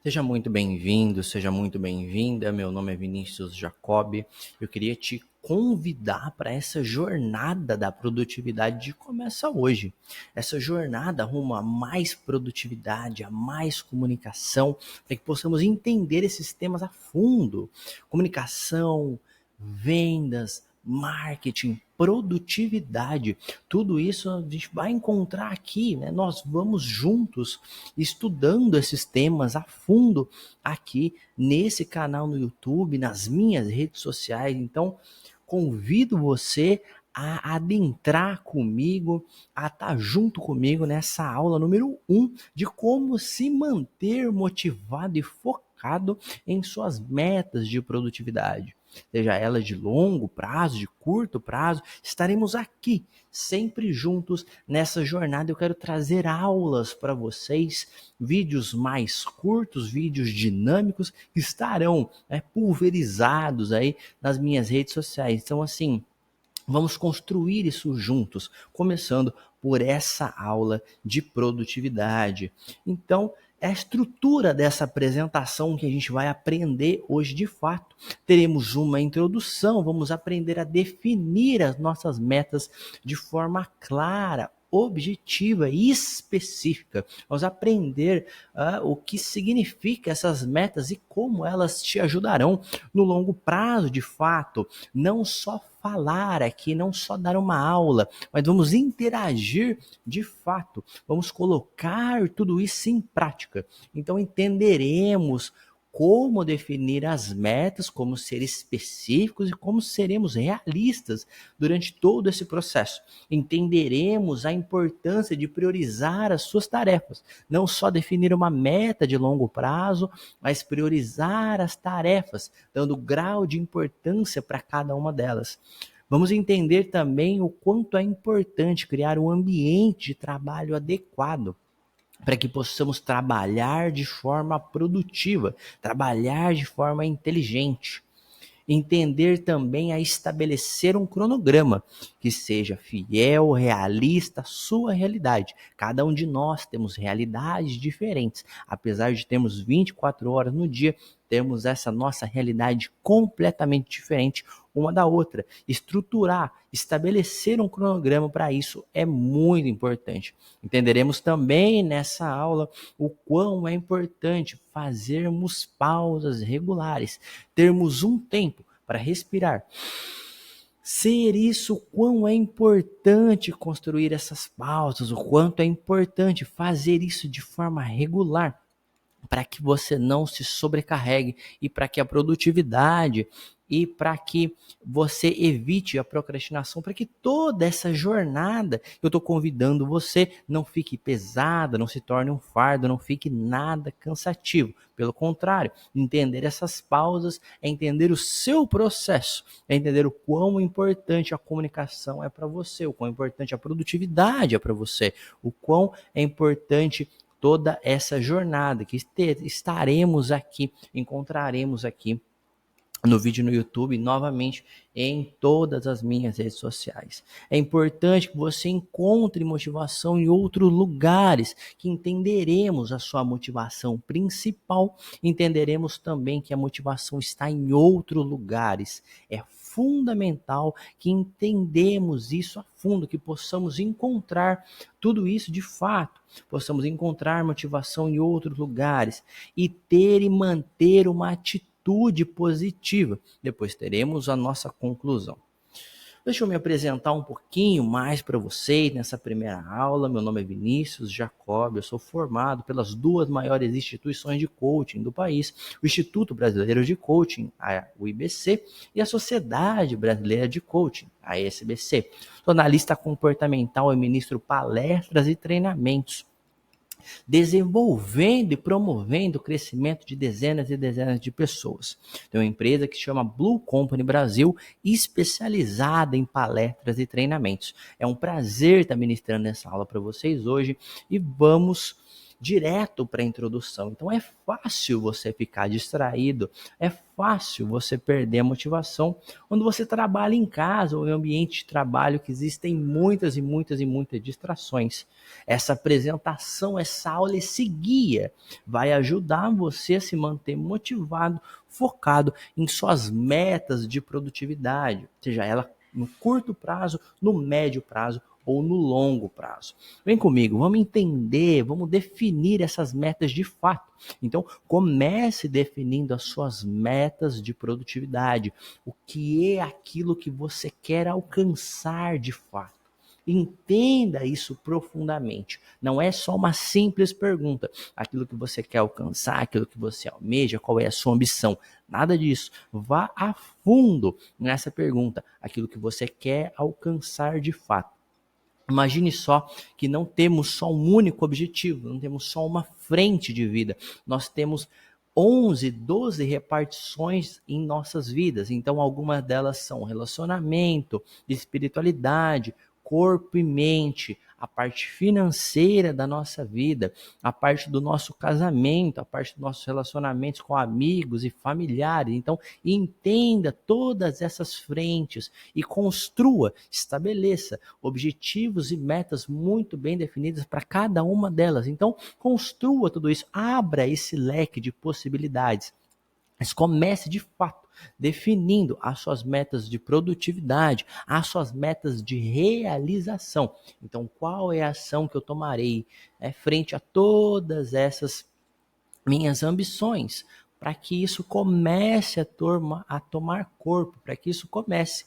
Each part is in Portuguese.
Seja muito bem-vindo, seja muito bem-vinda. Meu nome é Vinícius Jacob. Eu queria te convidar para essa jornada da produtividade que começa hoje. Essa jornada rumo a mais produtividade, a mais comunicação, para que possamos entender esses temas a fundo. Comunicação, vendas, marketing, produtividade, tudo isso a gente vai encontrar aqui, né? Nós vamos juntos estudando esses temas a fundo aqui nesse canal no YouTube, nas minhas redes sociais. Então, convido você a adentrar comigo, a estar junto comigo nessa aula número 1 de como se manter motivado e focado em suas metas de produtividade. Seja ela de longo prazo, de curto prazo, estaremos aqui sempre juntos nessa jornada. Eu quero trazer aulas para vocês, vídeos mais curtos, vídeos dinâmicos que estarão pulverizados aí nas minhas redes sociais. Então, assim, vamos construir isso juntos, começando por essa aula de produtividade. Então, é a estrutura dessa apresentação que a gente vai aprender hoje de fato. Teremos uma introdução, vamos aprender a definir as nossas metas de forma clara, objetiva e específica. Vamos aprender o que significa essas metas e como elas te ajudarão no longo prazo, de fato. Não só falar aqui, não só dar uma aula, mas vamos interagir de fato. Vamos colocar tudo isso em prática. Então entenderemos como definir as metas, como ser específicos e como seremos realistas durante todo esse processo. Entenderemos a importância de priorizar as suas tarefas, não só definir uma meta de longo prazo, mas priorizar as tarefas, dando grau de importância para cada uma delas. Vamos entender também o quanto é importante criar um ambiente de trabalho adequado para que possamos trabalhar de forma produtiva, trabalhar de forma inteligente. Entender também a estabelecer um cronograma que seja fiel, realista à sua realidade. Cada um de nós temos realidades diferentes. Apesar de termos 24 horas no dia, temos essa nossa realidade completamente diferente uma da outra. Estruturar, estabelecer um cronograma para isso é muito importante. Entenderemos também nessa aula o quão é importante fazermos pausas regulares, termos um tempo para respirar. Ser isso, o quão é importante construir essas pausas, o quanto é importante fazer isso de forma regular, para que você não se sobrecarregue e para que a produtividade e para que você evite a procrastinação, para que toda essa jornada, eu estou convidando você, não fique pesada, não se torne um fardo, não fique nada cansativo. Pelo contrário, entender essas pausas é entender o seu processo, é entender o quão importante a comunicação é para você, o quão importante a produtividade é para você, o quão é importante toda essa jornada que estaremos aqui, encontraremos aqui no vídeo no YouTube, novamente em todas as minhas redes sociais. É importante que você encontre motivação em outros lugares, que entenderemos a sua motivação principal, entenderemos também que a motivação está em outros lugares. É fundamental que entendemos isso a fundo, que possamos encontrar tudo isso de fato, possamos encontrar motivação em outros lugares e ter e manter uma atitude positiva. Depois teremos a nossa conclusão. Deixa eu me apresentar um pouquinho mais para vocês nessa primeira aula. Meu nome é Vinícius Jacob, eu sou formado pelas duas maiores instituições de coaching do país, o Instituto Brasileiro de Coaching, o IBC, e a Sociedade Brasileira de Coaching, a SBC. Sou analista comportamental e ministro palestras e treinamentos, desenvolvendo e promovendo o crescimento de dezenas e dezenas de pessoas. Tem uma empresa que se chama Blue Company Brasil, especializada em palestras e treinamentos. É um prazer estar ministrando essa aula para vocês hoje e vamos direto para a introdução. Então é fácil você ficar distraído, é fácil você perder a motivação quando você trabalha em casa ou em ambiente de trabalho que existem muitas e muitas e muitas distrações. Essa apresentação, essa aula, esse guia vai ajudar você a se manter motivado, focado em suas metas de produtividade, seja ela no curto prazo, no médio prazo ou no longo prazo. Vem comigo, vamos entender, vamos definir essas metas de fato. Então, comece definindo as suas metas de produtividade. O que é aquilo que você quer alcançar de fato? Entenda isso profundamente. Não é só uma simples pergunta. Aquilo que você quer alcançar, aquilo que você almeja, qual é a sua ambição. Nada disso. Vá a fundo nessa pergunta. Aquilo que você quer alcançar de fato. Imagine só que não temos só um único objetivo, não temos só uma frente de vida. Nós temos 11, 12 repartições em nossas vidas. Então, algumas delas são relacionamento, espiritualidade, corpo e mente, a parte financeira da nossa vida, a parte do nosso casamento, a parte dos nossos relacionamentos com amigos e familiares. Então, entenda todas essas frentes e construa, estabeleça objetivos e metas muito bem definidas para cada uma delas. Então, construa tudo isso, abra esse leque de possibilidades. Mas comece de fato definindo as suas metas de produtividade, as suas metas de realização. Então, qual é a ação que eu tomarei frente a todas essas minhas ambições, para que isso comece a tomar corpo, para que isso comece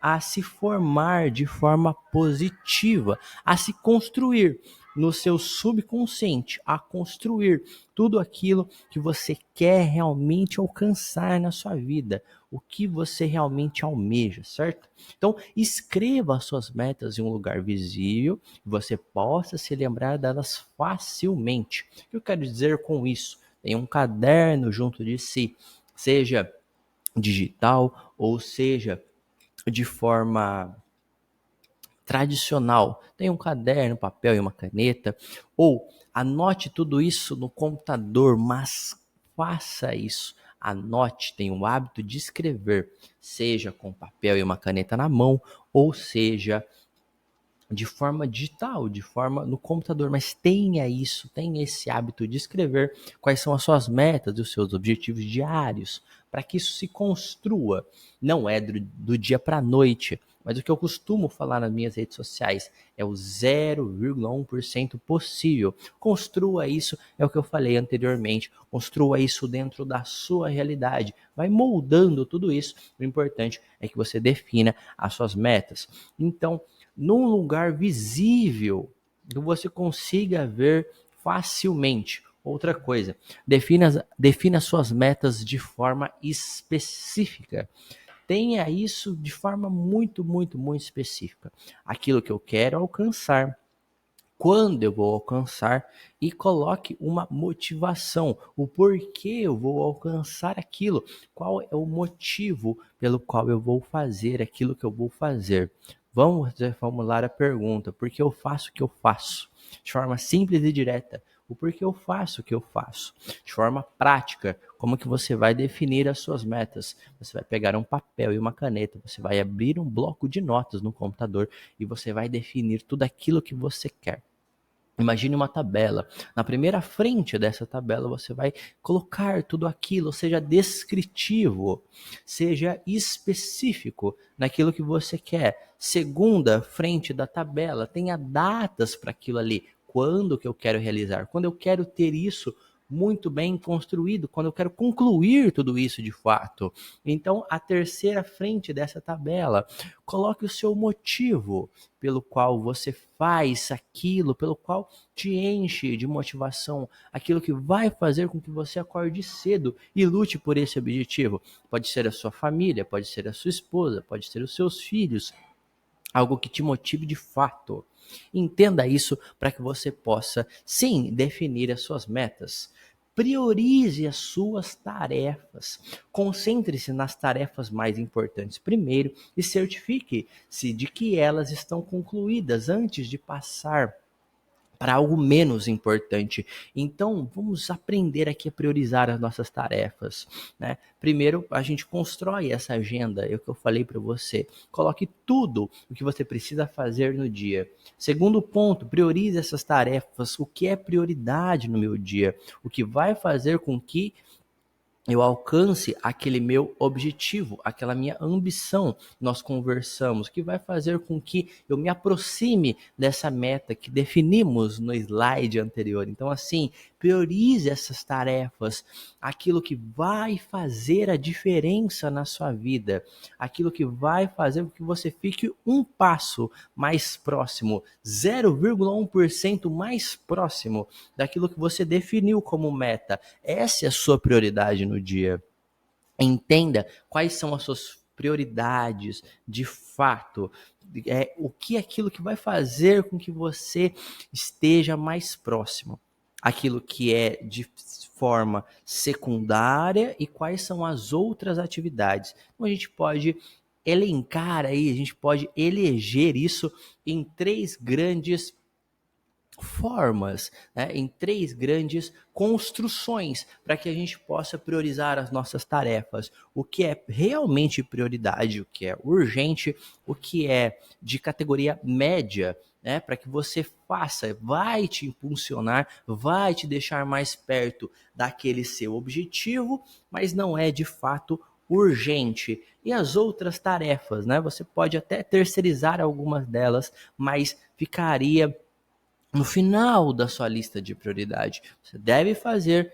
a se formar de forma positiva, a se construir no seu subconsciente, a construir tudo aquilo que você quer realmente alcançar na sua vida, o que você realmente almeja, certo? Então, escreva as suas metas em um lugar visível, que você possa se lembrar delas facilmente. O que eu quero dizer com isso? Tem um caderno junto de si, seja digital ou seja de forma tradicional. Tem um caderno, papel e uma caneta, ou anote tudo isso no computador, mas faça isso. Anote, tenha o hábito de escrever, seja com papel e uma caneta na mão, ou seja de forma digital, de forma no computador, mas tenha isso, tenha esse hábito de escrever quais são as suas metas, os seus objetivos diários, para que isso se construa. Não é do dia para a noite, mas o que eu costumo falar nas minhas redes sociais é o 0,1% possível. Construa isso, é o que eu falei anteriormente, construa isso dentro da sua realidade, vai moldando tudo isso. O importante é que você defina as suas metas. Então, num lugar visível que você consiga ver facilmente. Outra coisa, defina suas metas de forma específica. Tenha isso de forma muito, muito, muito específica. Aquilo que eu quero alcançar, quando eu vou alcançar, e coloque uma motivação, o porquê eu vou alcançar aquilo, qual é o motivo pelo qual eu vou fazer aquilo que eu vou fazer. Vamos reformular a pergunta, por que eu faço o que eu faço? De forma simples e direta, o porquê eu faço o que eu faço. De forma prática, como que você vai definir as suas metas? Você vai pegar um papel e uma caneta, você vai abrir um bloco de notas no computador e você vai definir tudo aquilo que você quer. Imagine uma tabela. Na primeira frente dessa tabela você vai colocar tudo aquilo, seja descritivo, seja específico naquilo que você quer. Segunda frente da tabela, tenha datas para aquilo ali. Quando que eu quero realizar? Quando eu quero ter isso muito bem construído, quando eu quero concluir tudo isso de fato. Então, a terceira frente dessa tabela, coloque o seu motivo pelo qual você faz aquilo, pelo qual te enche de motivação, aquilo que vai fazer com que você acorde cedo e lute por esse objetivo. Pode ser a sua família, pode ser a sua esposa, pode ser os seus filhos, algo que te motive de fato. Entenda isso para que você possa, sim, definir as suas metas. Priorize as suas tarefas. Concentre-se nas tarefas mais importantes primeiro e certifique-se de que elas estão concluídas antes de passar para algo menos importante. Então, vamos aprender aqui a priorizar as nossas tarefas, né? Primeiro, a gente constrói essa agenda, é o que eu falei para você. Coloque tudo o que você precisa fazer no dia. Segundo ponto, priorize essas tarefas, o que é prioridade no meu dia, o que vai fazer com que eu alcance aquele meu objetivo, aquela minha ambição. Nós conversamos, que vai fazer com que eu me aproxime dessa meta que definimos no slide anterior. Então, assim, priorize essas tarefas, aquilo que vai fazer a diferença na sua vida, aquilo que vai fazer com que você fique um passo mais próximo, 0,1% mais próximo daquilo que você definiu como meta. Essa é a sua prioridade no dia. Entenda quais são as suas prioridades de fato. O que é aquilo que vai fazer com que você esteja mais próximo. Aquilo que é de forma secundária e quais são as outras atividades. Então a gente pode elencar aí, a gente pode eleger isso em três grandes formas, né, em três grandes construções para que a gente possa priorizar as nossas tarefas. O que é realmente prioridade, o que é urgente, o que é de categoria média, né, para que você faça, vai te impulsionar, vai te deixar mais perto daquele seu objetivo, mas não é de fato urgente. E as outras tarefas, né? Você pode até terceirizar algumas delas, mas ficaria no final da sua lista de prioridade. Você deve fazer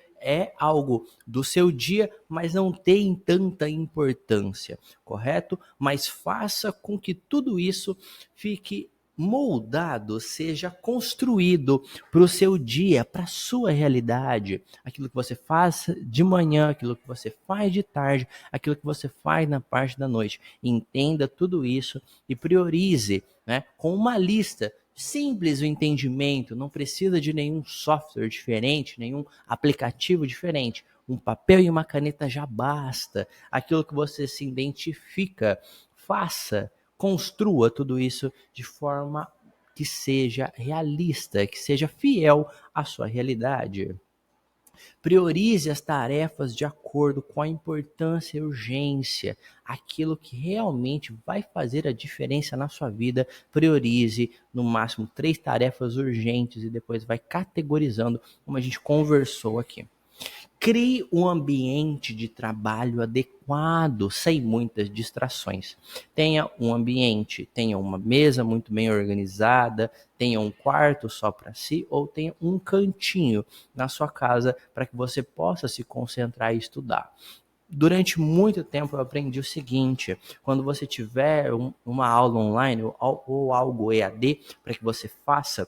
algo do seu dia, mas não tem tanta importância, correto? Mas faça com que tudo isso fique moldado, seja construído para o seu dia, para a sua realidade. Aquilo que você faz de manhã, aquilo que você faz de tarde, aquilo que você faz na parte da noite. Entenda tudo isso e priorize, né, com uma lista simples o entendimento, não precisa de nenhum software diferente, nenhum aplicativo diferente. Um papel e uma caneta já basta. Aquilo que você se identifica, faça, construa tudo isso de forma que seja realista, que seja fiel à sua realidade. Priorize as tarefas de acordo com a importância e urgência. Aquilo que realmente vai fazer a diferença na sua vida, priorize no máximo 3 tarefas urgentes e depois vai categorizando, como a gente conversou aqui. Crie um ambiente de trabalho adequado, sem muitas distrações. Tenha um ambiente, tenha uma mesa muito bem organizada, tenha um quarto só para si ou tenha um cantinho na sua casa para que você possa se concentrar e estudar. Durante muito tempo eu aprendi o seguinte: quando você tiver uma aula online ou algo EAD para que você faça,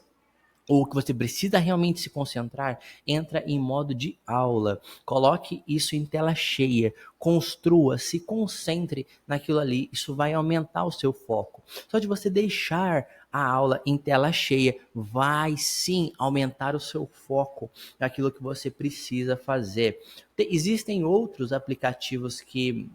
ou que você precisa realmente se concentrar, entra em modo de aula. Coloque isso em tela cheia. Construa, se concentre naquilo ali. Isso vai aumentar o seu foco. Só de você deixar a aula em tela cheia, vai sim aumentar o seu foco naquilo que você precisa fazer. Existem outros aplicativos que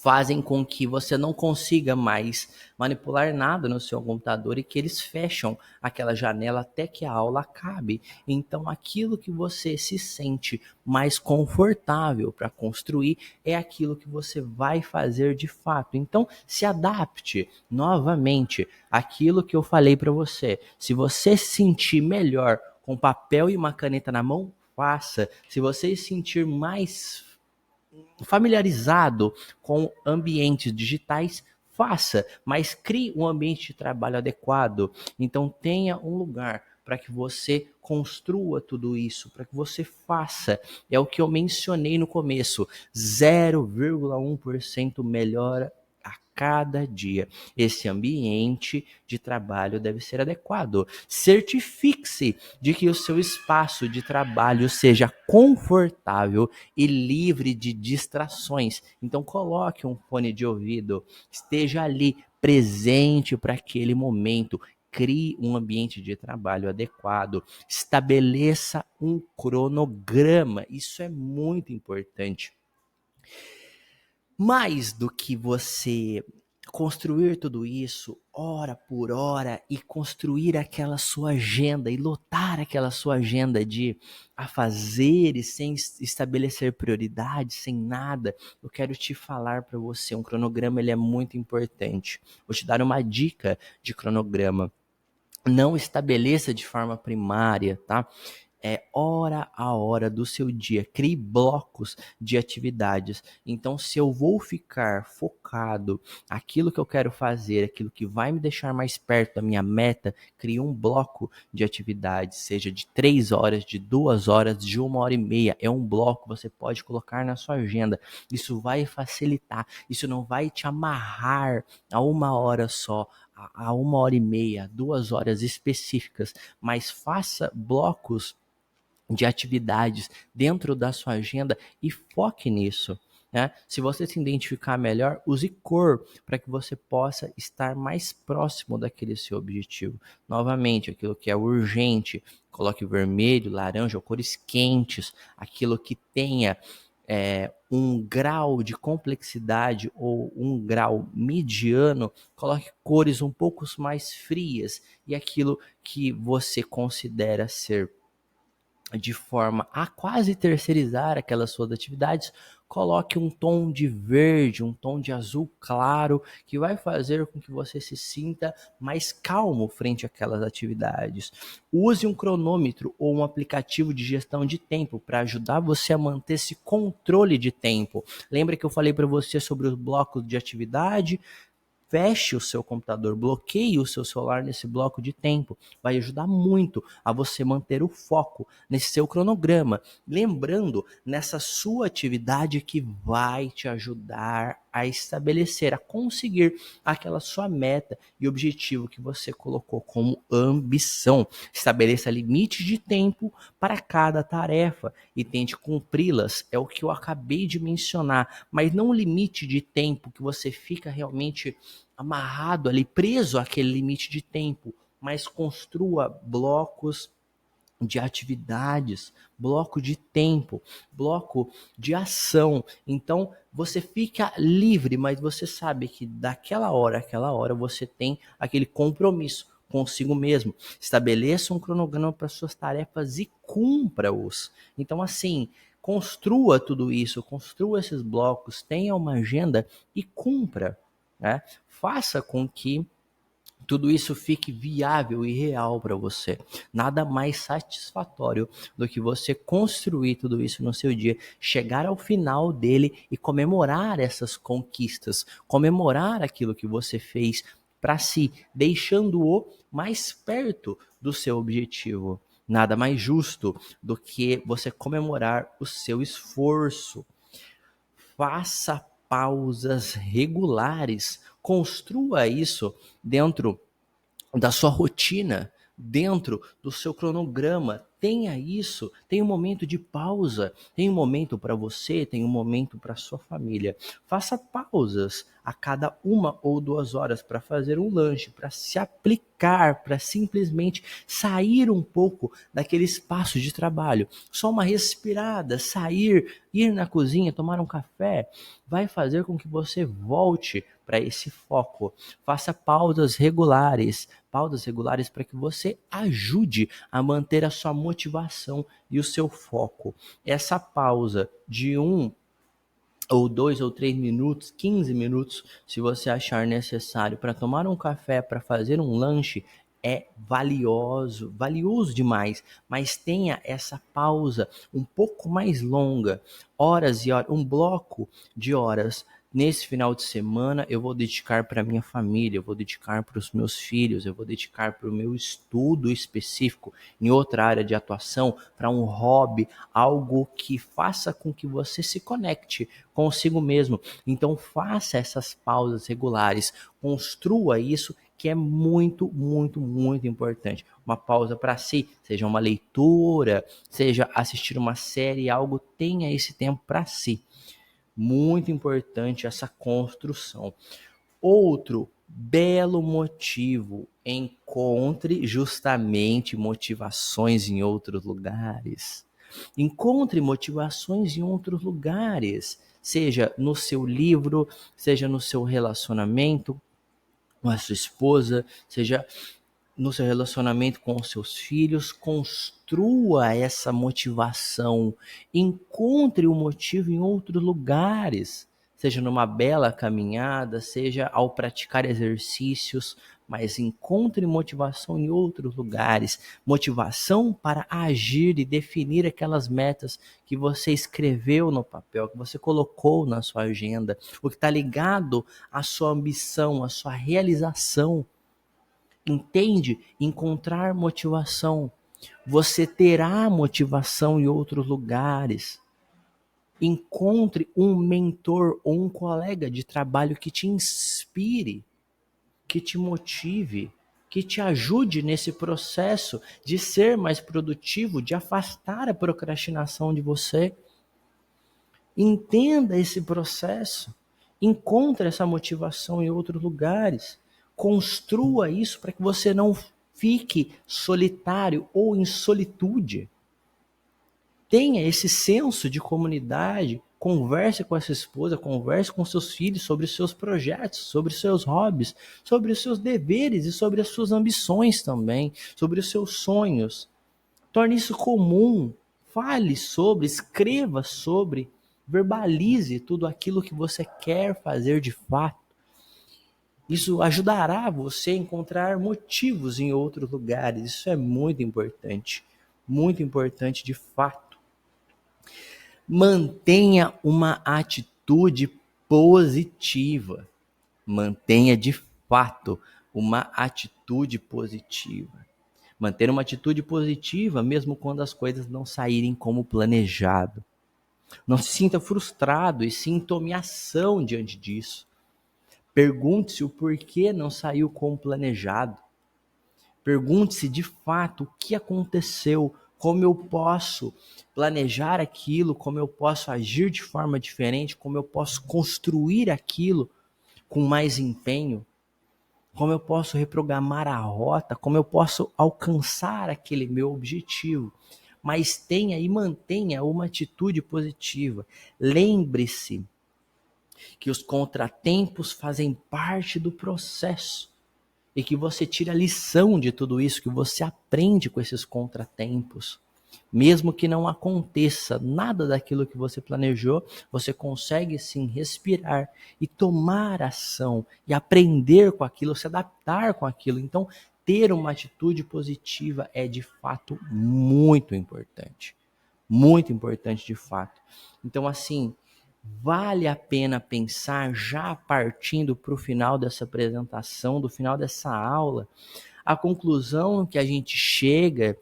fazem com que você não consiga mais manipular nada no seu computador e que eles fecham aquela janela até que a aula acabe. Então, aquilo que você se sente mais confortável para construir é aquilo que você vai fazer de fato. Então, se adapte novamente àquilo que eu falei para você. Se você se sentir melhor com papel e uma caneta na mão, faça. Se você se sentir mais familiarizado com ambientes digitais, faça, mas crie um ambiente de trabalho adequado. Então tenha um lugar para que você construa tudo isso, para que você faça. É o que eu mencionei no começo, 0,1% melhora a cada dia. Esse ambiente de trabalho deve ser adequado. Certifique-se de que o seu espaço de trabalho seja confortável e livre de distrações. Então coloque um fone de ouvido, esteja ali presente para aquele momento. Crie um ambiente de trabalho adequado, estabeleça um cronograma, isso é muito importante. Mais do que você construir tudo isso hora por hora e construir aquela sua agenda e lotar aquela sua agenda de afazeres sem estabelecer prioridades, sem nada, eu quero te falar para você, um cronograma ele é muito importante. Vou te dar uma dica de cronograma. Não estabeleça de forma primária, tá? Hora a hora do seu dia. Crie blocos de atividades. Então, se eu vou ficar focado aquilo que eu quero fazer, aquilo que vai me deixar mais perto da minha meta, crie um bloco de atividades, seja de 3 horas, de 2 horas, de 1h30. É um bloco, você pode colocar na sua agenda. Isso vai facilitar. Isso não vai te amarrar a 1 hora só, a 1h30, 2 horas específicas, mas faça blocos de atividades dentro da sua agenda e foque nisso. Né? Se você se identificar melhor, use cor para que você possa estar mais próximo daquele seu objetivo. Novamente, aquilo que é urgente, coloque vermelho, laranja ou cores quentes, aquilo que tenha um grau de complexidade ou um grau mediano, coloque cores um pouco mais frias, e aquilo que você considera ser de forma a quase terceirizar aquelas suas atividades, coloque um tom de verde, um tom de azul claro, que vai fazer com que você se sinta mais calmo frente àquelas atividades. Use um cronômetro ou um aplicativo de gestão de tempo para ajudar você a manter esse controle de tempo. Lembra que eu falei para você sobre os blocos de atividade? Feche o seu computador, bloqueie o seu celular nesse bloco de tempo. Vai ajudar muito a você manter o foco nesse seu cronograma. Lembrando, nessa sua atividade que vai te ajudar a estabelecer, a conseguir aquela sua meta e objetivo que você colocou como ambição. Estabeleça limites de tempo para cada tarefa e tente cumpri-las. É o que eu acabei de mencionar, mas não um limite de tempo que você fica realmente amarrado ali, preso àquele limite de tempo, mas construa blocos de atividades, bloco de tempo, bloco de ação. Então você fica livre, mas você sabe que daquela hora àquela hora você tem aquele compromisso consigo mesmo. Estabeleça um cronograma para suas tarefas e cumpra-os. Então assim, construa tudo isso, construa esses blocos, tenha uma agenda e cumpra, né? Faça com que tudo isso fique viável e real para você. Nada mais satisfatório do que você construir tudo isso no seu dia, chegar ao final dele e comemorar essas conquistas, comemorar aquilo que você fez para si, deixando-o mais perto do seu objetivo. Nada mais justo do que você comemorar o seu esforço. Faça pausas regulares, construa isso dentro da sua rotina, dentro do seu cronograma. Tenha isso, tem um momento de pausa, tem um momento para você, tem um momento para sua família. Faça pausas a cada 1 ou 2 horas para fazer um lanche, para se aplicar, para simplesmente sair um pouco daquele espaço de trabalho. Só uma respirada, sair, ir na cozinha, tomar um café, vai fazer com que você volte para esse foco. Faça pausas regulares para que você ajude a manter a sua motivação e o seu foco. Essa pausa de 1 ou 2 ou 3 minutos, 15 minutos, se você achar necessário, para tomar um café, para fazer um lanche, é valioso demais, mas tenha essa pausa um pouco mais longa, horas e horas, um bloco de horas. Nesse final de semana eu vou dedicar para minha família, eu vou dedicar para os meus filhos, eu vou dedicar para o meu estudo específico, em outra área de atuação, para um hobby, algo que faça com que você se conecte consigo mesmo. Então faça essas pausas regulares, construa isso, que é muito, muito, muito importante. Uma pausa para si, seja uma leitura, seja assistir uma série, algo, tenha esse tempo para si. Muito importante essa construção. Outro belo motivo: encontre justamente motivações em outros lugares. Encontre motivações em outros lugares, seja no seu livro, seja no seu relacionamento com a sua esposa, seja no seu relacionamento com os seus filhos. Construa essa motivação, encontre o motivo em outros lugares, seja numa bela caminhada, seja ao praticar exercícios, mas encontre motivação em outros lugares, motivação para agir e definir aquelas metas que você escreveu no papel, que você colocou na sua agenda, o que está ligado à sua ambição, à sua realização. Entende? Encontrar motivação. Você terá motivação em outros lugares. Encontre um mentor ou um colega de trabalho que te inspire, que te motive, que te ajude nesse processo de ser mais produtivo, de afastar a procrastinação de você. Entenda esse processo. Encontre essa motivação em outros lugares. Construa isso para que você não fique solitário ou em solitude. Tenha esse senso de comunidade. Converse com essa esposa, converse com seus filhos sobre os seus projetos, sobre os seus hobbies, sobre os seus deveres e sobre as suas ambições também, sobre os seus sonhos. Torne isso comum. Fale sobre, escreva sobre, verbalize tudo aquilo que você quer fazer de fato. Isso ajudará você a encontrar motivos em outros lugares. Isso é muito importante de fato. Mantenha uma atitude positiva. Mantenha de fato uma atitude positiva. Manter uma atitude positiva mesmo quando as coisas não saírem como planejado. Não se sinta frustrado e sim tome ação diante disso. Pergunte-se o porquê não saiu como planejado. Pergunte-se de fato o que aconteceu, como eu posso planejar aquilo, como eu posso agir de forma diferente, como eu posso construir aquilo com mais empenho, como eu posso reprogramar a rota, como eu posso alcançar aquele meu objetivo. Mas tenha e mantenha uma atitude positiva. Lembre-se que os contratempos fazem parte do processo e que você tira a lição de tudo isso, que você aprende com esses contratempos. Mesmo que não aconteça nada daquilo que você planejou, você consegue sim respirar e tomar ação e aprender com aquilo, se adaptar com aquilo. Então, ter uma atitude positiva é de fato muito importante. Muito importante de fato. Então, assim, vale a pena pensar, já partindo para o final dessa apresentação, do final dessa aula, a conclusão que a gente chega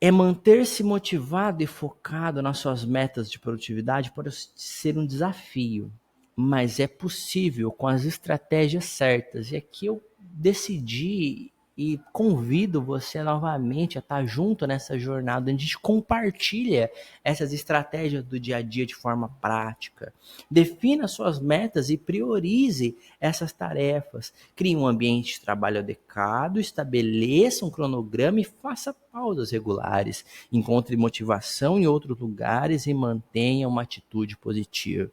é manter-se motivado e focado nas suas metas de produtividade pode ser um desafio, mas é possível com as estratégias certas. E aqui eu decidi e convido você novamente a estar junto nessa jornada, onde a gente compartilha essas estratégias do dia a dia de forma prática. Defina suas metas e priorize essas tarefas. Crie um ambiente de trabalho adequado, estabeleça um cronograma e faça pausas regulares. Encontre motivação em outros lugares e mantenha uma atitude positiva.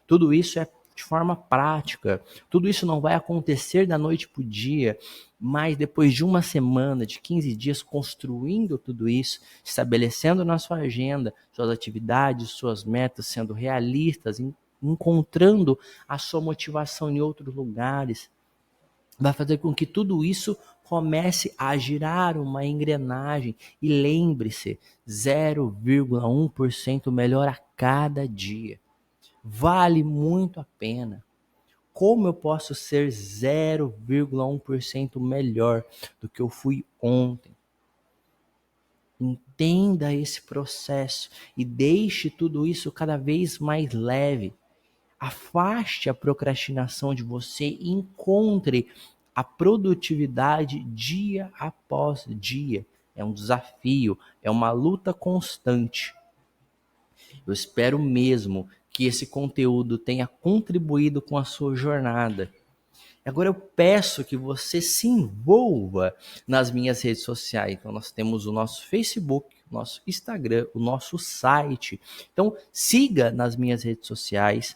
Tudo isso é de forma prática. Tudo isso não vai acontecer da noite para o dia, mas depois de uma semana, de 15 dias, construindo tudo isso, estabelecendo na sua agenda suas atividades, suas metas, sendo realistas, encontrando a sua motivação em outros lugares, vai fazer com que tudo isso comece a girar uma engrenagem. E lembre-se, 0,1% melhor a cada dia. Vale muito a pena. Como eu posso ser 0,1% melhor do que eu fui ontem? Entenda esse processo e deixe tudo isso cada vez mais leve. Afaste a procrastinação de você e encontre a produtividade dia após dia. É um desafio, é uma luta constante. Eu espero mesmo que esse conteúdo tenha contribuído com a sua jornada. Agora eu peço que você se envolva nas minhas redes sociais. Então nós temos o nosso Facebook, o nosso Instagram, o nosso site. Então siga nas minhas redes sociais.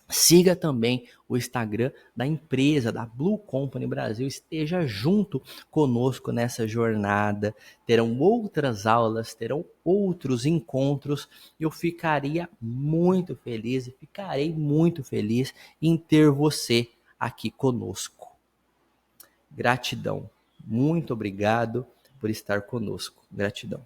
Siga também o Instagram da empresa, da Blue Company Brasil. Esteja junto conosco nessa jornada. Terão outras aulas, terão outros encontros. Eu ficaria muito feliz e ficarei muito feliz em ter você aqui conosco. Gratidão. Muito obrigado por estar conosco. Gratidão.